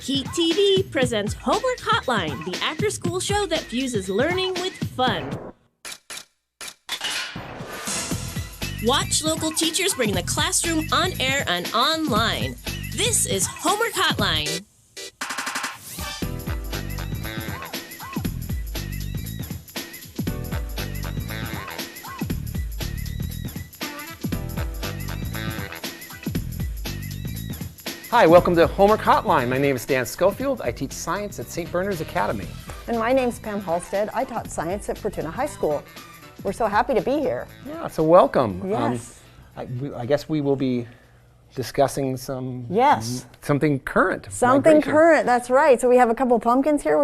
KEET TV presents Homework Hotline, the after-school show that fuses learning with fun. Watch local teachers bring the classroom on air and online. This is Homework Hotline. Hi, welcome to Homework Hotline. My name is Dan Scofield. I teach science at St. Bernard's Academy. And my name's Pam Halstead. I taught science at Fortuna High School. We're so happy to be here. Yeah, so welcome. Yes. I guess we will be discussing something current. Something migration. current, that's right. So we have a couple pumpkins here,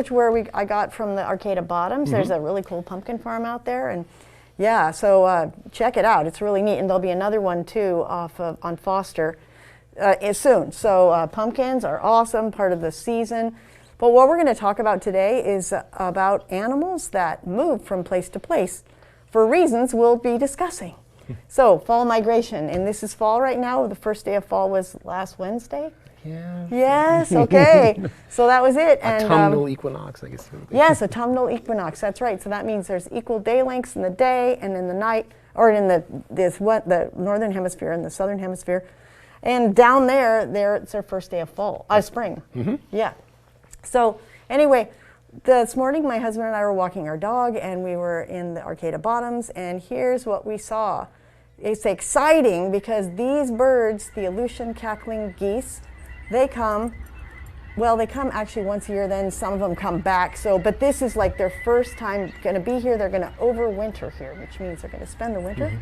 I got from the Arcata Bottoms. There's a really cool pumpkin farm out there, and yeah, so check it out. It's really neat, and there'll be another one too on Foster soon. So pumpkins are awesome, part of the season. But what we're going to talk about today is about animals that move from place to place for reasons we'll be discussing. So fall migration, and this is fall right now. The first day of fall was last Wednesday. Yeah. Yes, okay. So that was it. And autumnal equinox, I guess. Yes, autumnal equinox, that's right. So that means there's equal day lengths in the day and in the night, or in the northern hemisphere and the southern hemisphere. And down there, it's our first day of fall, spring. Yeah. So anyway, this morning my husband and I were walking our dog, and we were in the Arcata Bottoms, and here's what we saw. It's exciting because these birds, the Aleutian cackling geese, they come actually once a year, then some of them come back. But this is like their first time going to be here. They're going to overwinter here, which means they're going to spend the winter.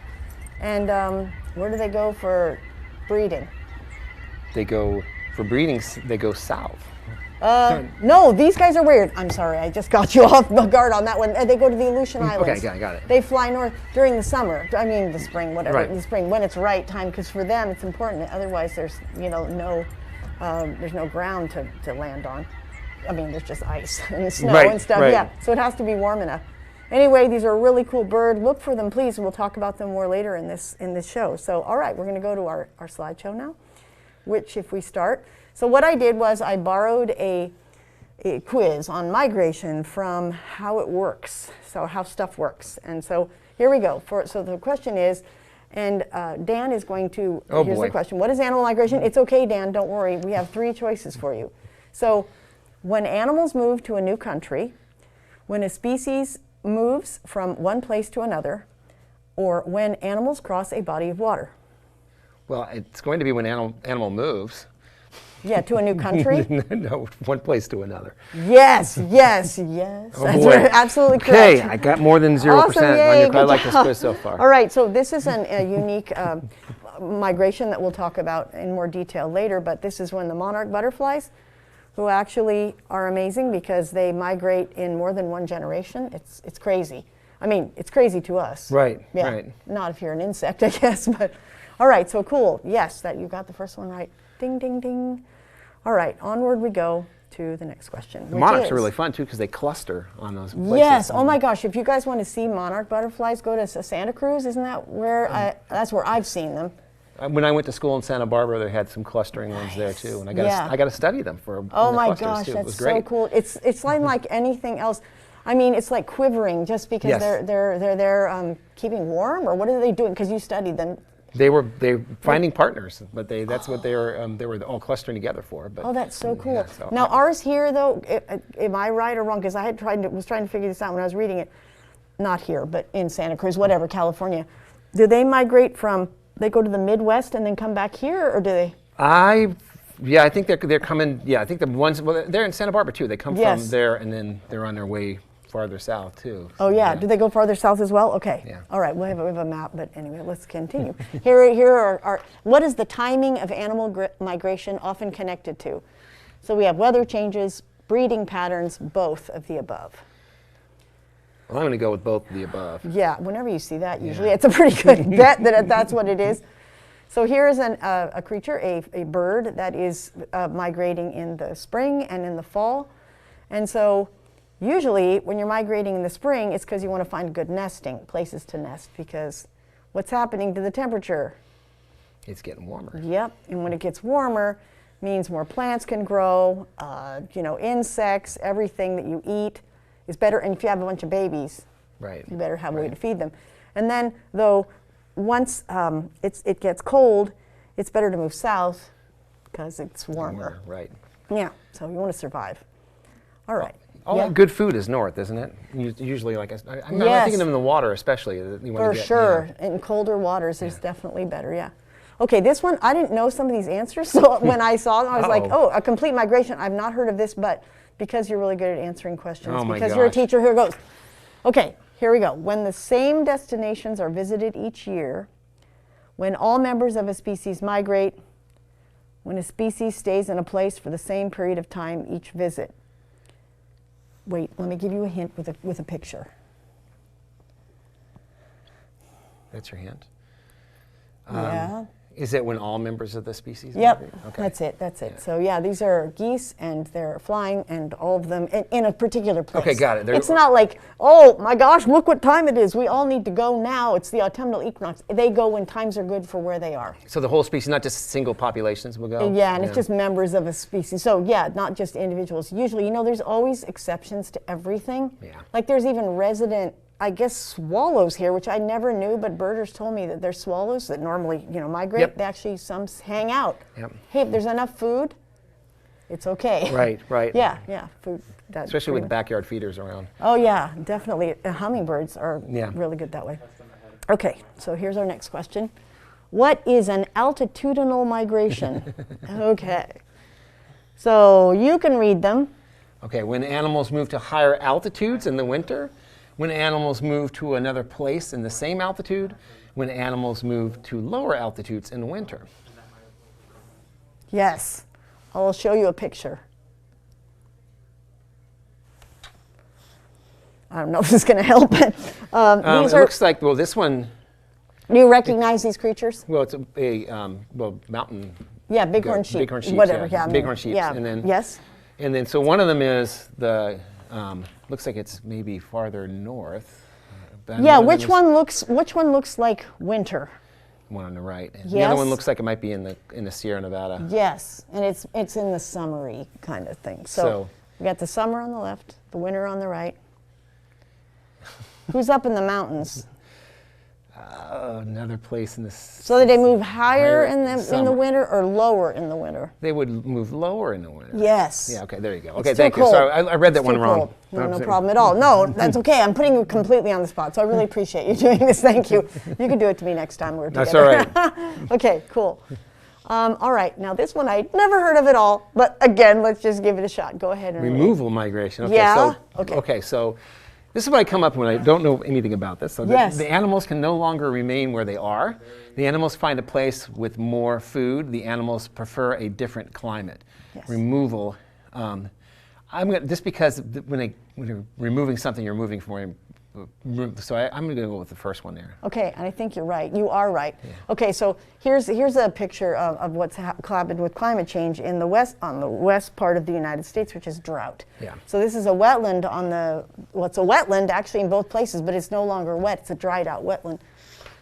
And where do they go for breeding? They go for breeding. They go south. No, these guys are weird. I'm sorry, I just got you off guard on that one. They go to the Aleutian Islands. Okay, got it. They fly north during the summer. I mean, the spring, whatever. Right. The spring, when it's right time, because for them it's important. Otherwise, there's no ground to land on. I mean, there's just ice and snow and stuff. Right. Yeah, so it has to be warm enough. Anyway, these are a really cool bird. Look for them, please, and we'll talk about them more later in this show. So, all right, we're going to go to our slideshow now, which if we start. So what I did was I borrowed a quiz on migration from how it works, so how stuff works. And so here we go. So the question is, and Dan is going to, here's the question. What is animal migration? It's okay, Dan, don't worry. We have 3 choices for you. So when animals move to a new country, when a species moves from one place to another, or when animals cross a body of water. Well, it's going to be when animal moves. Yeah, to a new country? No, one place to another. Yes. Oh, That's boy. absolutely correct. Okay, I got more than 0% awesome, on your I like this quiz so far. All right, so this is a unique migration that we'll talk about in more detail later, but this is when the monarch butterflies, who actually are amazing because they migrate in more than one generation. It's crazy. I mean, it's crazy to us. Right, yeah, right. Not if you're an insect, I guess, but all right, so cool. Yes, that you got the first one right. Ding, ding, ding. All right, onward we go to the next question. The monarchs are really fun too because they cluster on those places. Yes, oh my gosh, if you guys want to see monarch butterflies, go to Santa Cruz. Isn't that where, that's where I've seen them. When I went to school in Santa Barbara, they had some clustering ones there too, and I got to study them for. Oh my gosh, that's so cool! It's not like anything else. I mean, it's like quivering just because they're keeping warm, or what are they doing? Because you studied them. They're finding partners, but that's what they were all clustering together for. But, that's so cool. Yeah, so now ours here though, am I right or wrong? Because I was trying to figure this out when I was reading it. Not here, but in Santa Cruz, whatever, California. Do they migrate from? They go to the Midwest and then come back here, or do they? I think they're coming. Yeah, I think the ones. Well, they're in Santa Barbara too. They come from there, and then they're on their way farther south too. Oh yeah. Do they go farther south as well? Okay. Yeah. All right. We have a map, but anyway, let's continue. Here are what is the timing of animal migration often connected to? So we have weather changes, breeding patterns, both of the above. Well, I'm going to go with both of the above. Yeah. Whenever you see that, usually it's a pretty good bet that that's what it is. So here is a creature, a bird that is migrating in the spring and in the fall, and so. Usually, when you're migrating in the spring, it's because you want to find good nesting places to nest, because what's happening to the temperature? It's getting warmer. Yep, and when it gets warmer, means more plants can grow, you know, insects, everything that you eat is better. And if you have a bunch of babies, right, you better have a way to feed them. And then, though, once it gets cold, it's better to move south because it's warmer. Right. Yeah, so you want to survive. All right. All that good food is north, isn't it? Usually, like I'm not thinking of in the water, especially. For sure, in colder waters, it's definitely better. Yeah. Okay, this one I didn't know some of these answers, so when I saw them, I was like, oh, a complete migration. I've not heard of this, but because you're really good at answering questions, because you're a teacher, here goes. Okay, here we go. When the same destinations are visited each year, when all members of a species migrate, when a species stays in a place for the same period of time each visit. Wait, let me give you a hint with a picture. That's your hint? Yeah. Is it when all members of the species migrate? Okay. That's it. Yeah. So yeah, these are geese, and they're flying, and all of them in a particular place. Okay, got it. It's not like, oh my gosh, look what time it is. We all need to go now. It's the autumnal equinox. They go when times are good for where they are. So the whole species, not just single populations, will go? Yeah, and it's just members of a species. So yeah, not just individuals. Usually, you know, there's always exceptions to everything. Yeah. Like there's even resident, I guess, swallows here, which I never knew, but birders told me that there's swallows that normally, you know, migrate. Yep. They actually, some hang out. Yep. Hey, if there's enough food, it's okay. Right. Yeah, food. Especially with backyard feeders around. Oh yeah, definitely. Hummingbirds are really good that way. Okay, so here's our next question. What is an altitudinal migration? Okay. So you can read them. Okay, when animals move to higher altitudes in the winter, when animals move to another place in the same altitude, when animals move to lower altitudes in the winter. Yes. I'll show you a picture. I don't know if this is going to help, but these it looks like, well, this one. Do you recognize these creatures? Well, it's a mountain. Yeah, bighorn sheep. Bighorn sheep. Whatever. Yeah, bighorn sheep. Yeah. And then, yes. And then, so one of them is the. Looks like it's maybe farther north. Yeah, which one looks like winter? One on the right. Yes. The other one looks like it might be in the Sierra Nevada. Yes, and it's in the summery kind of thing. So we got the summer on the left, the winter on the right. Who's up in the mountains? Another place in the. So did they move higher in the winter or lower in the winter? They would move lower in the winter. Yes. Yeah. Okay. There you go. It's okay. Thank you. Sorry, I read that one wrong. No problem at all. No, that's okay. I'm putting you completely on the spot, so I really appreciate you doing this. Thank you. You can do it to me next time we're together. That's all right. Okay. Cool. All right. Now this one I'd never heard of at all, but again, let's just give it a shot. Go ahead and removal migration. Okay, yeah. Okay. So. This is what I come up when I don't know anything about this. So the animals can no longer remain where they are. The animals find a place with more food. The animals prefer a different climate. Yes. Removal. Just because when you're removing something, you're moving from. So I'm going to go with the first one there. Okay, and I think you're right. You are right. Yeah. Okay, so here's a picture of what's happened with climate change in the west, on the west part of the United States, which is drought. Yeah. So this is a wetland it's a wetland actually in both places, but it's no longer wet. It's a dried out wetland.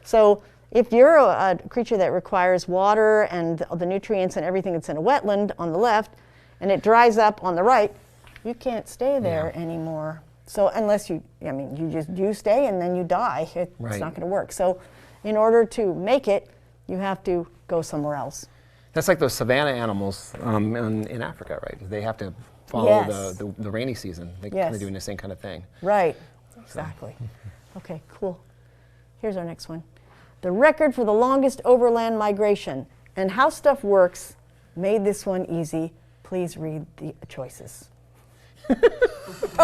So if you're a creature that requires water and the nutrients and everything that's in a wetland on the left, and it dries up on the right, you can't stay there anymore. So unless you stay and then you die, it's not going to work. So in order to make it, you have to go somewhere else. That's like those savanna animals in Africa, right? They have to follow the rainy season. They're kind of doing the same kind of thing. Right, exactly. Okay, cool. Here's our next one. The record for the longest overland migration and how stuff works made this one easy. Please read the choices.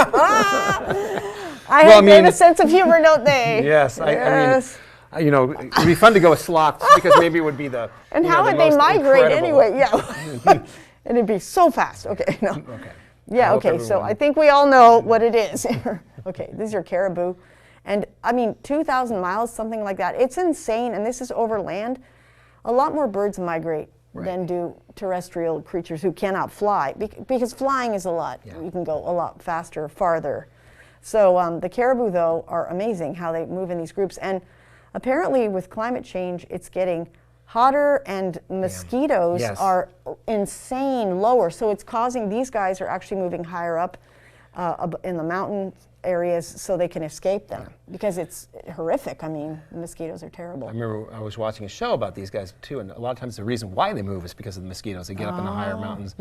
I have a sense of humor, don't they? Yes, yes. I mean, it'd be fun to go with sloths because maybe it would be the. And how would they migrate anyway? Yeah, and it'd be so fast. Okay, no. Okay. Yeah, okay. So I think we all know what it is. Okay, these are caribou, and I mean 2,000 miles, something like that. It's insane, and this is over land. A lot more birds migrate than do terrestrial creatures who cannot fly, because flying is a lot. Yeah. You can go a lot faster, farther. So the caribou, though, are amazing how they move in these groups. And apparently with climate change, it's getting hotter, and mosquitoes are insane lower. So it's causing, these guys are actually moving higher up in the mountain areas so they can escape them because it's horrific. I mean, the mosquitoes are terrible. I remember I was watching a show about these guys too, and a lot of times the reason why they move is because of the mosquitoes. They get up in the higher mountains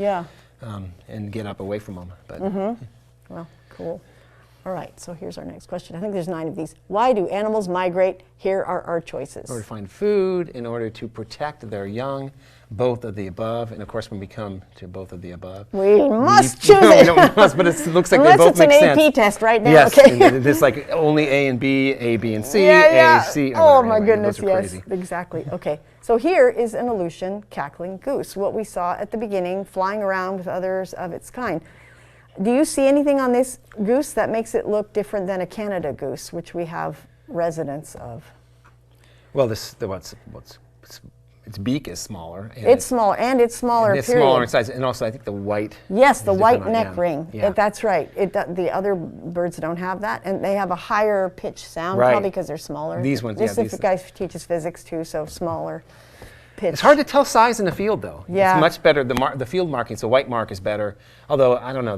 and get up away from them. But well, cool. All right, so here's our next question. I think there's 9 of these. Why do animals migrate? Here are our choices. In order to find food, in order to protect their young, both of the above, and of course when we come to both of the above. We must choose it. We don't must, but it looks like unless they both make sense. Unless it's an AP test right now. Yes, okay. it's like only A and B, A, B, and C, A, C. Oh my goodness, those are crazy. Exactly. Okay, so here is an Aleutian cackling goose, what we saw at the beginning, flying around with others of its kind. Do you see anything on this goose that makes it look different than a Canada goose, which we have residents of? Well, its beak is smaller. It's smaller, and it's smaller. And it's smaller in size, and also I think the white. Yes, the white neck ring. Yeah. That's right. The other birds don't have that, and they have a higher pitch sound, right. probably because they're smaller. These ones, this guy teaches physics too, so smaller pitch. It's hard to tell size in the field, though. Yeah. It's much better. The field markings, the white mark is better. Although I don't know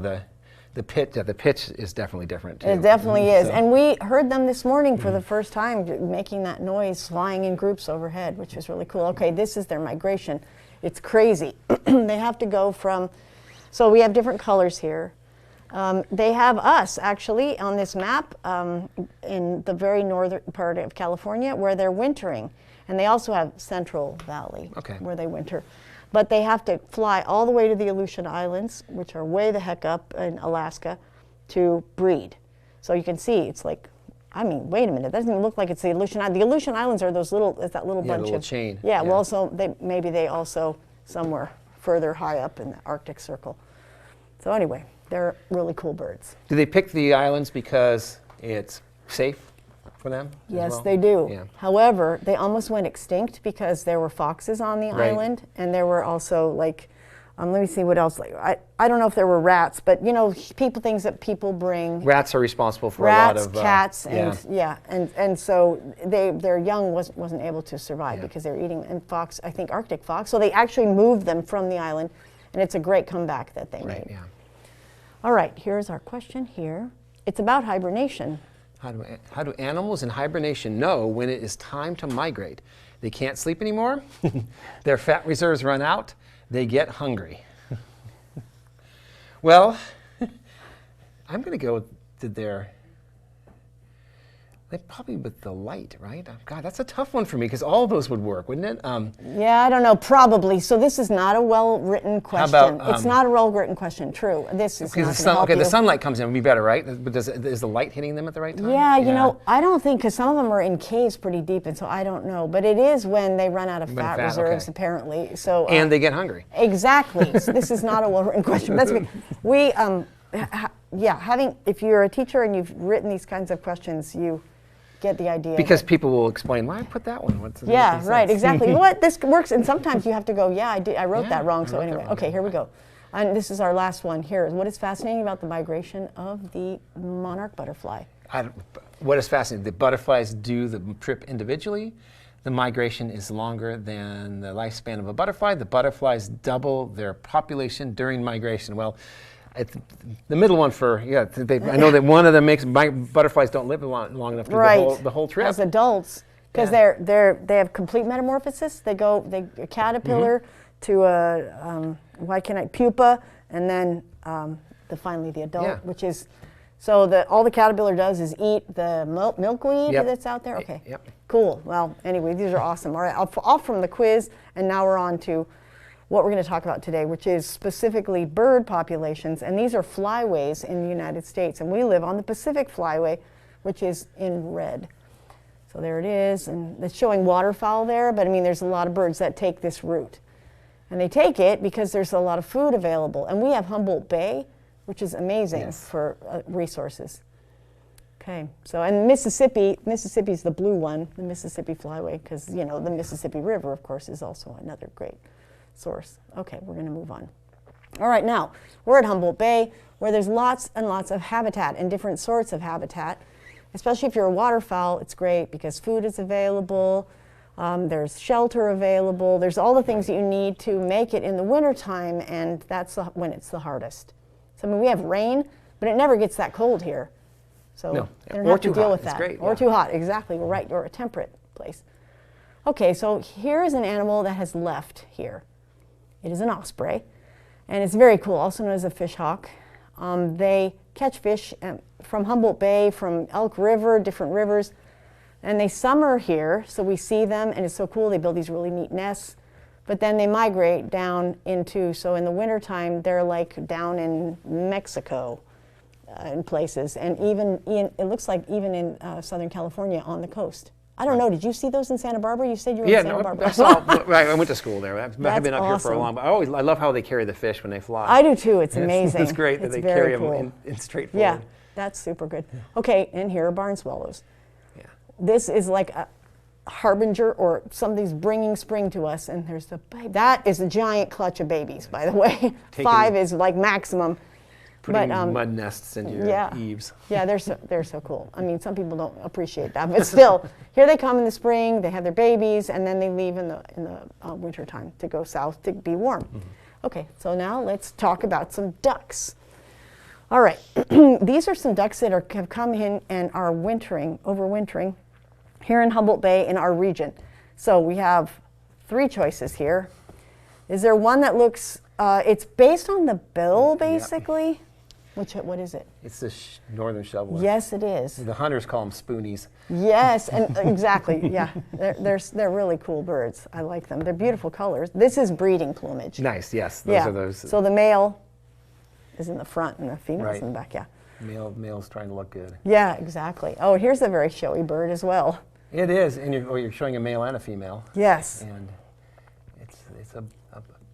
the pitch is definitely different too. It definitely is. And we heard them this morning for the first time making that noise, flying in groups overhead, which is really cool. Okay, this is their migration. It's crazy. They have to go from, so we have different colors here. They have us actually on this map in the very northern part of California where they're wintering. And they also have Central Valley where they winter. But they have to fly all the way to the Aleutian Islands, which are way the heck up in Alaska, to breed. So you can see, it's like, I mean, wait a minute, it doesn't even look like it's the Aleutian Islands. The Aleutian Islands are those little, it's that little bunch the little of chain. Yeah, well, so maybe they also somewhere further high up in the Arctic Circle. So anyway, they're really cool birds. Do they pick the islands because it's safe for them? Yes, well? they do. Yeah. However, they almost went extinct because there were foxes on the island, and there were also like, let me see what else. Like, I don't know if there were rats, but you know, things that people bring. Rats are responsible for a lot of cats, and and so their young wasn't able to survive because they were eating, and fox, I think Arctic fox. So they actually moved them from the island, and it's a great comeback that they made. Yeah. All right, here's our question here. It's about hibernation. How do animals in hibernation know when it is time to migrate? They can't sleep anymore. Their fat reserves run out. They get hungry. Well, I'm going to go to they're probably with the light, right? God, that's a tough one for me because all those would work, wouldn't it? Yeah, I don't know, probably. So this is not a well-written question. How about, it's not a well-written question, true. This is not going to help the sunlight comes in, it would be better, right? But is the light hitting them at the right time? Yeah, you know, I don't think, because some of them are in caves pretty deep, and so I don't know. But it is when they run out of fat reserves, apparently. So and they get hungry. Exactly. So this is not a well-written question. That's okay. We, if you're a teacher and you've written these kinds of questions, you get the idea. Because people will explain, why I put that one? Right, exactly. What this works, and sometimes you have to go, I wrote that wrong. So anyway, okay, here we go. And this is our last one here. What is fascinating about the migration of the monarch butterfly? What is fascinating? The butterflies do the trip individually. The migration is longer than the lifespan of a butterfly. The butterflies double their population during migration. Well, the middle one I know that one of them makes butterflies don't live long enough to do the whole trip. As adults, because they have complete metamorphosis. They a caterpillar to a pupa, and then finally the adult, which is all the caterpillar does is eat the milkweed that's out there. Okay, cool. Well, anyway, these are awesome. All right, off from the quiz, and now we're on to what we're going to talk about today, which is specifically bird populations. And these are flyways in the United States. And we live on the Pacific Flyway, which is in red. So there it is. And it's showing waterfowl there. But I mean, there's a lot of birds that take this route. And they take it because there's a lot of food available. And we have Humboldt Bay, which is amazing for resources. Okay, so and Mississippi's the blue one, the Mississippi Flyway, because the Mississippi River, of course, is also another great source. Okay, we're going to move on. All right, now we're at Humboldt Bay, where there's lots and lots of habitat and different sorts of habitat. Especially if you're a waterfowl, it's great because food is available. There's shelter available. There's all the things that you need to make it in the wintertime, and that's when it's the hardest. So, I mean, we have rain, but it never gets that cold here. So no. they don't have to deal with that. Great, or too hot, exactly. We're right, or a temperate place. Okay, so here is an animal that has left here. It is an osprey, and it's very cool, also known as a fish hawk. They catch fish from Humboldt Bay, from Elk River, different rivers, and they summer here, so we see them, and it's so cool. They build these really neat nests, but then they migrate down into, so in the wintertime, they're like down in Mexico in places, and even it looks like even in Southern California on the coast. I don't know, did you see those in Santa Barbara? You said you were in Santa Barbara. Right, I went to school there. I've been up here for a long time. I love how they carry the fish when they fly. I do too, it's amazing. It's great that they carry them in straightforward. Yeah, that's super good. Okay, and here are barn swallows. Yeah. This is like a harbinger, or something's bringing spring to us, and there's the baby. That is a giant clutch of babies, by the way. 5 is like maximum. Putting mud nests into your eaves. Yeah, they're so cool. I mean, some people don't appreciate that, but still, here they come in the spring. They have their babies, and then they leave in the winter time to go south to be warm. Mm-hmm. Okay, so now let's talk about some ducks. All right, these are some ducks that have come in and are overwintering here in Humboldt Bay in our region. So we have 3 choices here. Is there one that looks? It's based on the bill, basically. Yep. What is it? It's the northern shoveler. Yes, it is. The hunters call them spoonies. Yes, and exactly, yeah. They're really cool birds. I like them. They're beautiful colors. This is breeding plumage. Nice, yes. Those are those. So the male is in the front and the female's in the back, yeah. Male's trying to look good. Yeah, exactly. Oh, here's a very showy bird as well. It is, and you're showing a male and a female. Yes. And it's a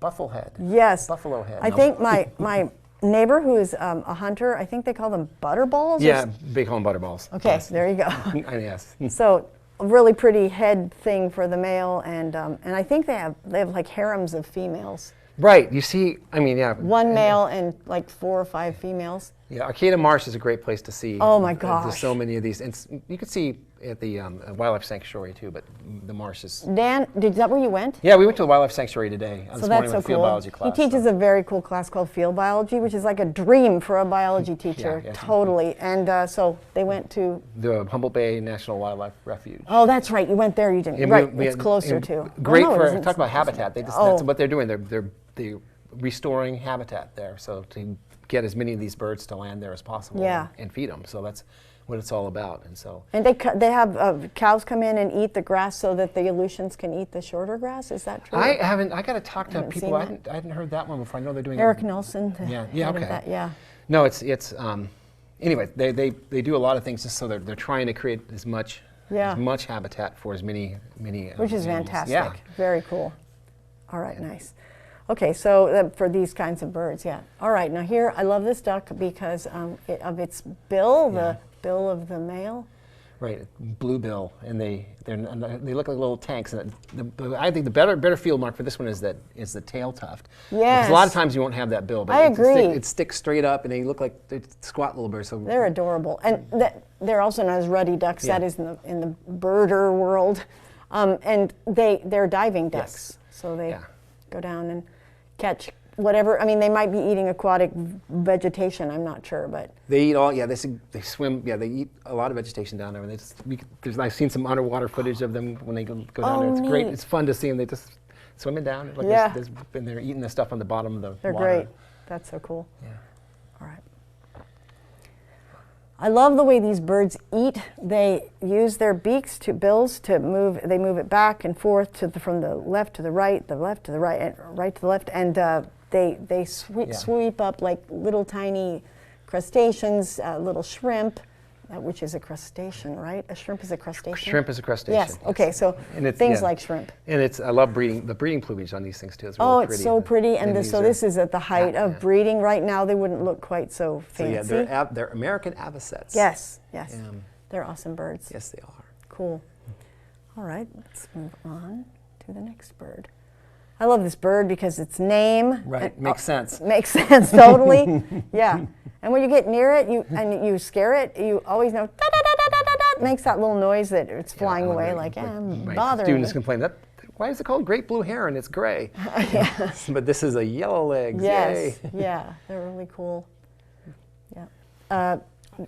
buffalo head. Yes. Buffalo head. I think my neighbor who is a hunter, I think they call them butterballs? Yeah, they call them butterballs. Okay, yes. There you go. Yes. So a really pretty head thing for the male, and I think they have like harems of females. Right, you see, I mean, yeah. 1 male and like 4 or 5 females. Yeah, Arcata Marsh is a great place to see. Oh my gosh. There's so many of these. And you can see at the wildlife sanctuary too, but the marsh is. Dan, is that where you went? Yeah, we went to the wildlife sanctuary today. So that's so cool. Field biology class. He teaches a very cool class called field biology, which is like a dream for a biology teacher. Yeah, totally. And so they went to the Humboldt Bay National Wildlife Refuge. Oh, that's right. You went there. You didn't. Right. It's closer too. Great for talk about habitat. That's what they're doing. They're restoring habitat there. So to get as many of these birds to land there as possible and feed them. So that's what it's all about. And they have cows come in and eat the grass so that the Aleutians can eat the shorter grass. Is that true? I got to talk to people. I hadn't heard that one before. I know they're doing Eric Nelson. Okay. No, it's anyway. They do a lot of things just so they're trying to create as much habitat for as many which is animals. Fantastic. Yeah. Very cool. All right, nice. Okay, so for these kinds of birds, All right, now here, I love this duck because of its bill, the bill of the male. Right, BlueBill, and they look like little tanks. And I think the better field mark for this one is the tail tuft. Yes. Because a lot of times you won't have that bill, but I agree. It sticks straight up, and they look like they're squat little birds. So they're adorable, and they're also known as ruddy ducks. That is in the birder world, and they're diving ducks, so they go down and catch whatever. I mean, they might be eating aquatic vegetation. I'm not sure, but they eat all. Yeah, they swim. Yeah, they eat a lot of vegetation down there. And I've seen some underwater footage of them when they go down there. It's great. It's fun to see them. They just swimming down. And they're eating the stuff on the bottom of the water. They're great. That's so cool. Yeah. All right. I love the way these birds eat. They use their bills to move. They move it back and forth from the left to the right, the left to the right, and right to the left, and they sweep up like little tiny crustaceans, little shrimp, which is a crustacean, right? A shrimp is a crustacean. Shrimp is a crustacean. Yes. Okay. So things like shrimp. And I love the breeding plumage on these things too. It's really pretty. It's so pretty. And this is at the height of breeding. Right now, they wouldn't look quite so fancy. So they're Americanvocets. Yes. They're awesome birds. Yes, they are. Cool. All right. Let's move on to the next bird. I love this bird because its name makes sense. Makes sense totally. Yeah. And when you get near it, you scare it, you always know makes that little noise that it's flying away, like, I'm bothering Students me. complain, why is it called great blue heron? It's gray. But this is a yellow legs. Yes, Yay. yeah, they're really cool. Yeah.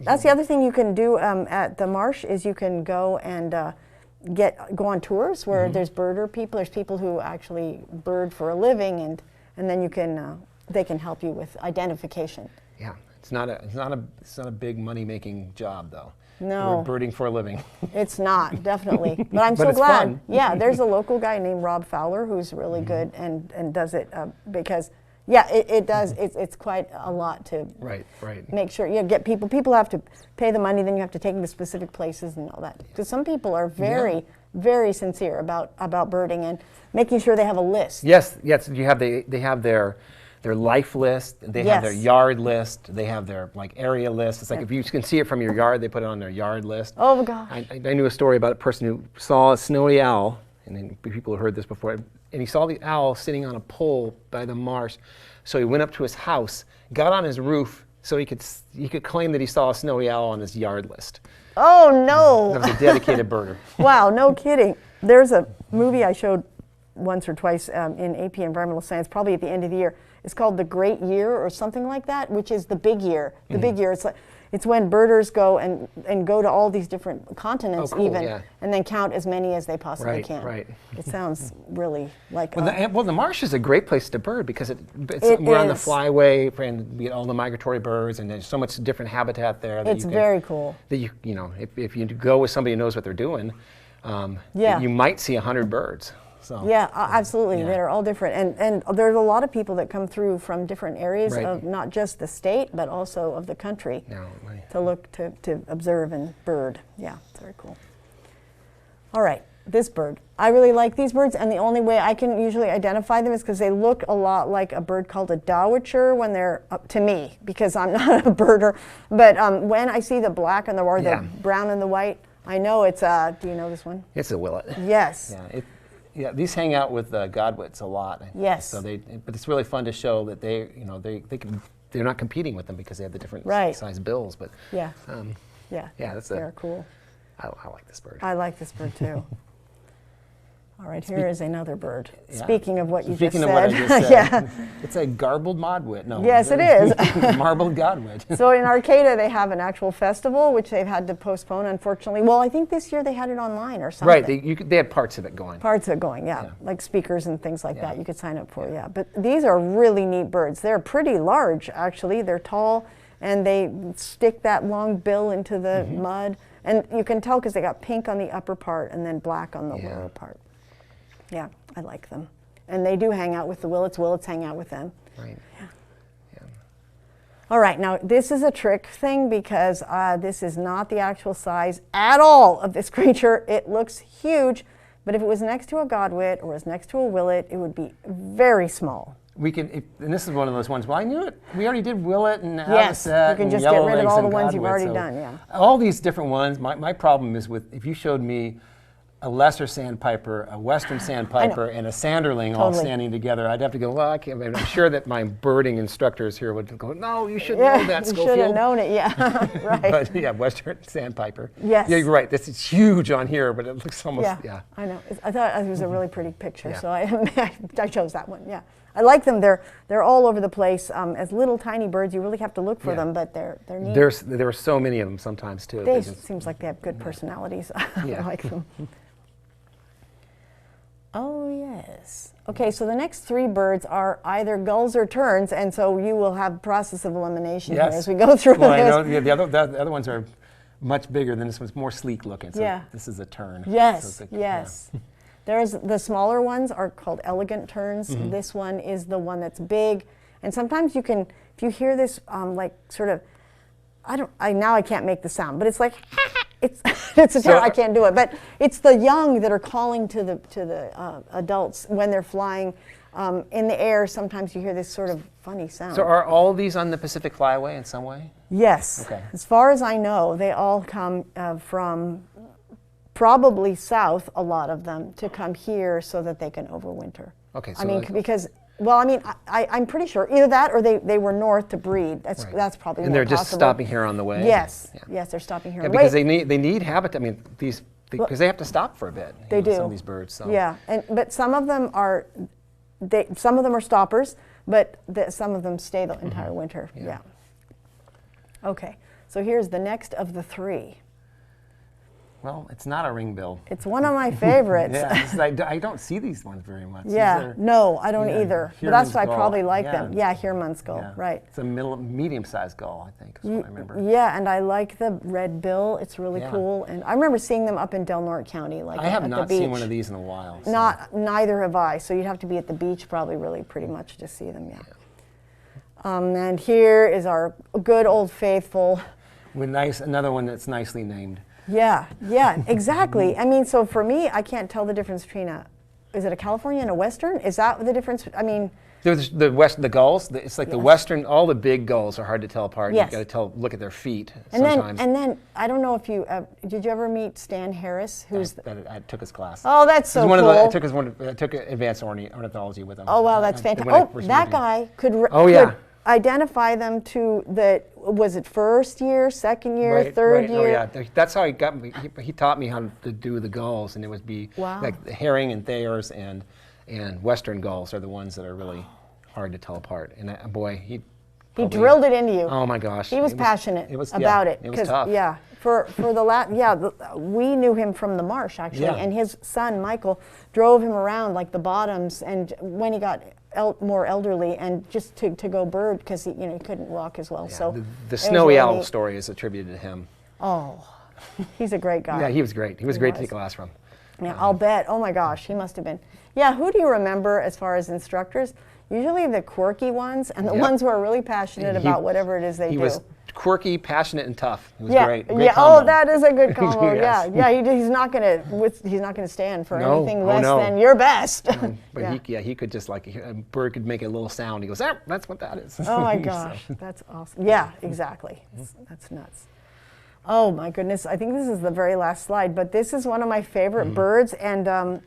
That's the other thing you can do at the marsh is you can go and go on tours where there's birder people. There's people who actually bird for a living, and then you can they can help you with identification. Yeah, it's not a big money making job though. No. We're birding for a living. It's not, definitely. But I'm But so it's glad. fun. Yeah, there's a local guy named Rob Fowler who's really good and does it because, yeah, it does. It's quite a lot to make sure you get people. People have to pay the money, then you have to take them to specific places and all that. Because some people are very, very sincere about birding and making sure they have a list. Yes. You have they have their life list, they have their yard list, they have their area list. It's like if you can see it from your yard, they put it on their yard list. Oh gosh. I knew a story about a person who saw a snowy owl, and then people have heard this before, and he saw the owl sitting on a pole by the marsh. So he went up to his house, got on his roof, so he could claim that he saw a snowy owl on his yard list. Oh no. That was a dedicated birder. Wow, no kidding. There's a movie I showed once or twice in AP Environmental Science, probably at the end of the year. It's called The Great Year or something like that, which is the big year. The big year. It's when birders go and go to all these different continents and then count as many as they possibly can. Right. It sounds really like the marsh is a great place to bird because we're on the flyway and we get all the migratory birds, and there's so much different habitat there. It's very cool. That you know, if you go with somebody who knows what they're doing, you might see 100 birds. So, yeah, absolutely. They're all different. And there's a lot of people that come through from different areas of not just the state, but also of the country to look, to observe and bird. Yeah, it's very cool. All right, this bird. I really like these birds, and the only way I can usually identify them is because they look a lot like a bird called a dowitcher when they're up to me, because I'm not a birder. But when I see the black and the brown and the white, I know it's do you know this one? It's a willet. Yes. Yeah, these hang out with godwits a lot. Yes. So but it's really fun to show that they're not competing with them because they have the different size bills. But they're cool. I like this bird. I like this bird too. All right, here is another bird. Yeah. Speaking of what you just said. Speaking of what I just said. It's a garbled modwit. No. Yes, it is. Marbled godwit. So in Arcata, they have an actual festival, which they've had to postpone, unfortunately. Well, I think this year they had it online or something. Right, they had parts of it going. Parts of it going, like speakers and things like that you could sign up for, But these are really neat birds. They're pretty large, actually. They're tall, and they stick that long bill into the mud. And you can tell because they got pink on the upper part and then black on the lower part. Yeah, I like them. And they do hang out with the willets. Willets hang out with them. Right. Yeah. All right, now this is a trick thing because this is not the actual size at all of this creature. It looks huge, but if it was next to a godwit or was next to a willet, it would be very small. We can, and this is one of those ones. Well, I knew it. We already did willet and Halstead. You can just get rid of all the ones you've already done. All these different ones. My problem is with if you showed me a lesser sandpiper, a western sandpiper, and a sanderling all standing together, I'd have to go, well, I can't. I'm sure that my birding instructors here would go, no, you should know that, Scofield. You should have known it, right. But western sandpiper. Yes. Yeah, you're right. This is huge on here, but it looks almost, I know. I thought it was a really pretty picture, so I chose that one, I like them. They're all over the place. As little tiny birds, you really have to look for them, but they're neat. There are so many of them sometimes, too. They seems like they have good personalities. I like them. Oh, yes. Okay, so the next three birds are either gulls or terns, and so you will have process of elimination here as we go through this. I know the other ones are much bigger than this one's more sleek looking, so this is a tern. Yes, so yes. There's the smaller ones are called elegant terns. This one is the one that's big, and sometimes you can, if you hear this like sort of, now I can't make the sound, but it's like, it's a term, I can't do it, but it's the young that are calling to the adults when they're flying in the air. Sometimes you hear this sort of funny sound. So are all these on the Pacific Flyway in some way? Yes. Okay. As far as I know, they all come from probably south, a lot of them, to come here so that they can overwinter. Okay. So I mean, because Well, I mean, I'm pretty sure either that or they were north to breed. That's probably and more they're just possible. stopping here on the way. Yes, Yeah. yes, they're stopping here. Yeah, because they need habitat. I mean, because they have to stop for a bit. They do. Some of these birds. So. Yeah, but some of them are some of them are stoppers, but some of them stay the entire winter. Yeah. Okay, so here's the next of the three. Well, it's not a ringbill. It's one of my favorites. I don't see these ones very much. Yeah, no, I don't either. But that's why I probably like them. Yeah, Heron's gull, right. It's a medium-sized gull, I think, is what I remember. Yeah, and I like the red bill. It's really cool. And I remember seeing them up in Del Norte County, like I have at not the beach. seen one of these in a while. So. Neither have I. So you'd have to be at the beach probably really pretty much to see them, and here is our good old faithful. Another one that's nicely named. Yeah, exactly. I mean, so for me, I can't tell the difference between is it a California and a Western? Is that the difference? I mean, there's the gulls. It's like the Western. All the big gulls are hard to tell apart. Yes. You got to look at their feet and sometimes. Then I don't know if you did you ever meet Stan Harris? Who's I took his class. Oh, that's so cool. I took advanced ornithology with him. Oh wow, that's fantastic. That guy could identify them to was it first year, second year, third year? Oh yeah, that's how he got me. He taught me how to do the gulls, and it would be like the herring and thayers and western gulls are the ones that are really hard to tell apart. And boy, he drilled it into you. Oh my gosh, he was passionate about it. It was tough. Yeah, for we knew him from the marsh actually, and his son Michael drove him around like the bottoms, and when he got more elderly, and just to go bird because he couldn't walk as well. So the snowy owl story is attributed to him. Oh, he's a great guy. Yeah, he was great. He was great to take a class from. Yeah, I'll bet. Oh my gosh, he must have been. Yeah, who do you remember as far as instructors? Usually the quirky ones and the ones who are really passionate about whatever it is they do. He was quirky, passionate, and tough. He was great. Yeah. Combo. Oh, that is a good combo. Yes. He's not gonna stand for anything less than your best. No. But he could just a bird could make a little sound. He goes, that's what that is. Oh my gosh, that's awesome. Yeah, exactly. That's nuts. Oh my goodness, I think this is the very last slide, but this is one of my favorite birds, and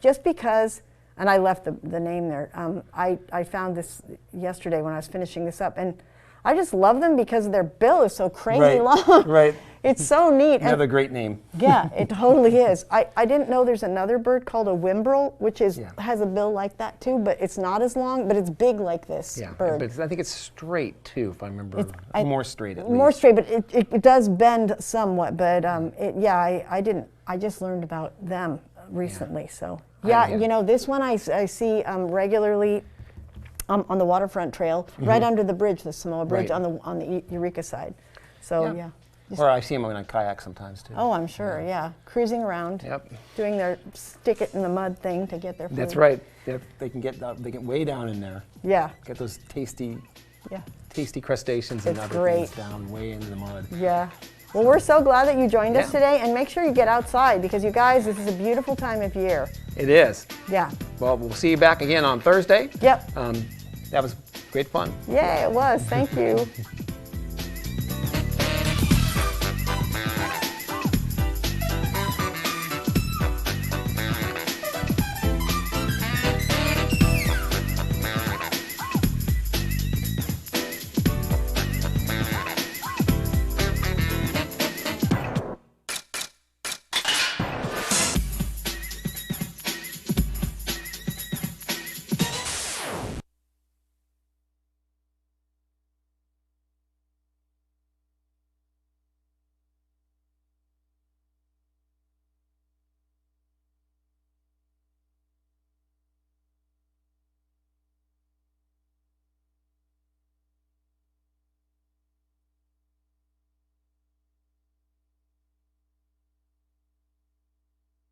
just because. And I left the name there. I found this yesterday when I was finishing this up, and I just love them because their bill is so crazy long. Right. It's so neat. Another great name. Yeah, it totally is. I didn't know there's another bird called a whimbrel, which has a bill like that too, but it's not as long, but it's big like this bird. But I think it's straight too, if I remember. More straight at least. More straight, but it does bend somewhat. But I just learned about them recently, so. Yeah, this one I see regularly on the waterfront trail, right under the bridge, the Samoa Bridge, on the Eureka side. So or I see them on kayaks sometimes too. Oh, I'm sure. Yeah, cruising around, doing their stick it in the mud thing to get their food. That's right. They can get way down in there. Yeah. Get those tasty crustaceans and other things down way into the mud. Yeah. Well, we're so glad that you joined us today, and make sure you get outside because you guys, this is a beautiful time of year. It is. Yeah. Well, we'll see you back again on Thursday. Yep. That was great fun. Yeah, it was. Thank you.